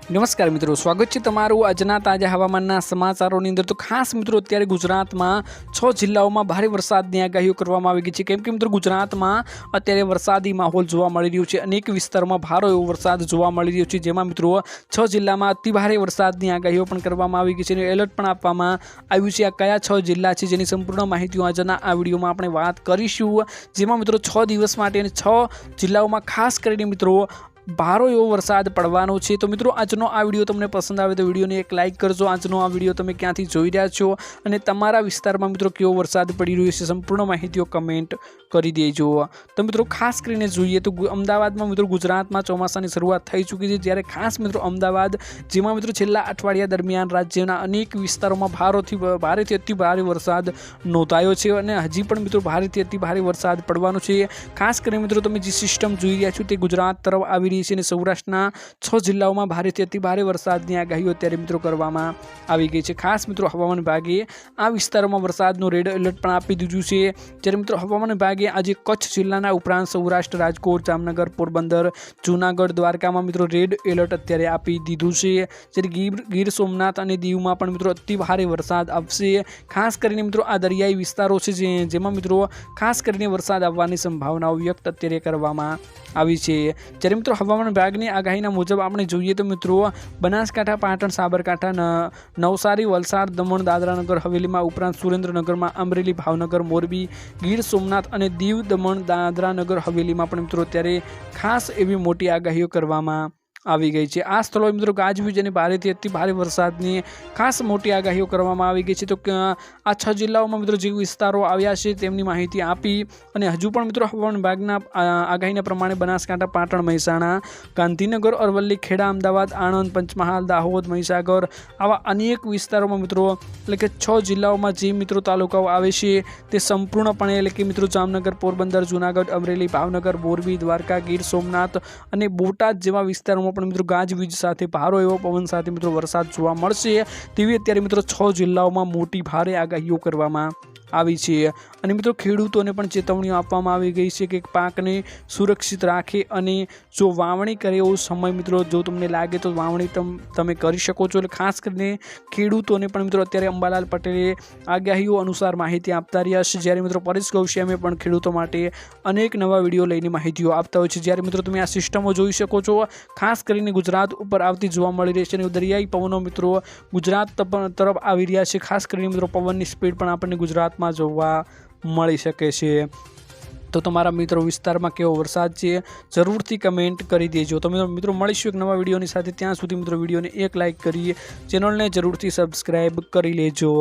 नमस्कार मित्रों, स्वागत है तमारू आजना ताजा हवामानना समाचारोनी अंदर। तो खास मित्रों अत्यारे गुजरातमां 6 जिल्लाओमां भारे वरसादनी आगाहीओ करवामां आवी गई छे। केम के मित्रों गुजरातमां अत्यारे वरसादी माहोल जोवा मळी रह्यो छे। अनेक विस्तारोमां भारे एवो वरसाद जोवा मळी रह्यो छे, जेमां मित्रों 6 जिल्लामां अति भारे वरसादनी आगाहीओ पण करवामां आवी गई छे અને એલર્ટ પણ આપવામાં આવ્યું છે। આ કયા 6 જિલ્લા છે જેની સંપૂર્ણ માહિતી આજના આ વિડીયોમાં આપણે વાત કરીશું, જેમાં મિત્રો 6 દિવસ માટે અને 6 જિલ્લાઓમાં ખાસ કરીને મિત્રો भारो एवो वरसाद पड़वानो छे। तो मित्रों आजनो आ विडियो तमने पसंद आवे तो विडियो ने एक लाइक करजो। आजनो आ विडियो तमे क्यांथी जोई रह्या छो अने तमारा विस्तारमां मित्रों केवो वरसाद पड़ी रह्यो छे संपूर्ण माहितीओ कमेंट करी देजो। तो मित्रों खास करीने जोईए तो अमदावादमां मित्रों गुजरातमां ચોમાસાની શરૂઆત થઈ ચૂકી છે, જ્યારે ખાસ મિત્રો અમદાવાદ જેમાં મિત્રો છેલ્લા અઠવાડિયા દરમિયાન રાજ્યના અનેક વિસ્તારોમાં ભારેથી અતિ ભારે વરસાદ નોંધાયો છે અને હજી પણ મિત્રો ભારેથી અતિ ભારે વરસાદ પડવાનો છે। ખાસ કરીને મિત્રો તમે જે સિસ્ટમ જોઈ રહ્યા છો તે ગુજરાત તરફ આવી सौराष्ट्रना 6 जिल्लाओं में भारे अति भारे वरसादनी आगाहीओ अत्यारे मित्रों करवामां आवी गई छे। खास मित्रों हवामान विभागे आ विस्तारोमां वरसादनुं रेड एलर्ट पण आपी दीधुं छे। त्यारे मित्रों हवामान विभागे आज कच्छ जिल्लाना उपरांत सौराष्ट्र, राजकोट, जामनगर, पोरबंदर, जूनागढ़, द्वारकामां मित्रों रेड एलर्ट अत्यारे आपी दीधुं छे। त्यारे गीर सोमनाथ अने दीवमां पण मित्रों अति भारे वरसाद आवशे। खास करीने मित्रों आ दरियाई विस्तारो छे जेमां मित्रों खास करीने वरसाद आववानी संभावनाओ व्यक्त अत्यारे करवामां आवी छे। त्यारे मित्रों हवामान विभागनी आगाहीना मुजब आपणे जोईए तो मित्रों बनासकांठा, पाटण, साबरकांठा, नवसारी, वलसाड, दमण, दादरा नगर हवेलीमां उपरांत सुरेन्द्रनगरमां, अमरेली, भावनगर, मोरबी, गीर सोमनाथ अने दीव, दमण, दादरा नगर हवेलीमां पण मित्रों अत्यारे खास एवी मोटी आगाहीओ करवामां આવી ગઈ છે। આ સ્થળોએ મિત્રો ગાજવીજ અને ભારેથી અતિ ભારે વરસાદની ખાસ મોટી આગાહીઓ કરવામાં આવી ગઈ છે। તો આ 6 જિલ્લાઓમાં મિત્રો જે વિસ્તારો આવ્યા છે તેમની માહિતી આપી અને હજુ પણ મિત્રો હવામાન વિભાગના આગાહીના પ્રમાણે બનાસકાંઠા, પાટણ, મહેસાણા, ગાંધીનગર, અરવલ્લી, ખેડા, અમદાવાદ, આણંદ, પંચમહાલ, દાહોદ, મહીસાગર આવા અનેક વિસ્તારોમાં મિત્રો એટલે કે 6 જિલ્લાઓમાં જે મિત્રો તાલુકાઓ આવે છે તે સંપૂર્ણપણે એટલે કે મિત્રો જામનગર, પોરબંદર, જૂનાગઢ, અમરેલી, ભાવનગર, મોરબી, દ્વારકા, ગીર સોમનાથ અને બોટાદ જેવા વિસ્તારોમાં પણ મિત્રો ગાજવીજ સાથે ભારો એવો પવન સાથે મિત્રો વરસાદ જોવા મળશે તેવી અત્યારે મિત્રો 6 જિલ્લાઓમાં મોટી ભારે આગાહીઓ કરવામાં આવી છે। અને મિત્રો ખેડૂતોને પણ ચેતવણીઓ આપવામાં આવી ગઈ છે કે પાકને સુરક્ષિત રાખે અને જો વાવણી કરે એવો સમય મિત્રો જો તમને લાગે તો વાવણી તમે કરી શકો છો। એટલે ખાસ કરીને ખેડૂતોને પણ મિત્રો અત્યારે અંબાલાલ પટેલે આગાહીઓ અનુસાર માહિતી આપતા રહ્યા છે, જ્યારે મિત્રો પરેશ ગૌસ્વામીએ પણ ખેડૂતો માટે અનેક નવા વિડીયો લઈને માહિતીઓ આપતા હોય છે। જ્યારે મિત્રો તમે આ સિસ્ટમો જોઈ શકો છો, ખાસ કરીને ગુજરાત ઉપર આવતી જોવા મળી રહી છે અને દરિયાઈ પવનો મિત્રો ગુજરાત તરફ આવી રહ્યા છે। ખાસ કરીને મિત્રો પવનની સ્પીડ પણ આપણને ગુજરાતમાં જોવા મળી શકે છે। તો તમારા મિત્રો વિસ્તારમાં કેવો વરસાદ છે જરૂરથી કમેન્ટ કરી દેજો। તો મિત્રો મળીશું એક નવા વિડીયોની સાથે, ત્યાં સુધી મિત્રો વિડીયોને એક લાઇક કરી ચેનલને જરૂરથી સબસ્ક્રાઈબ કરી લેજો।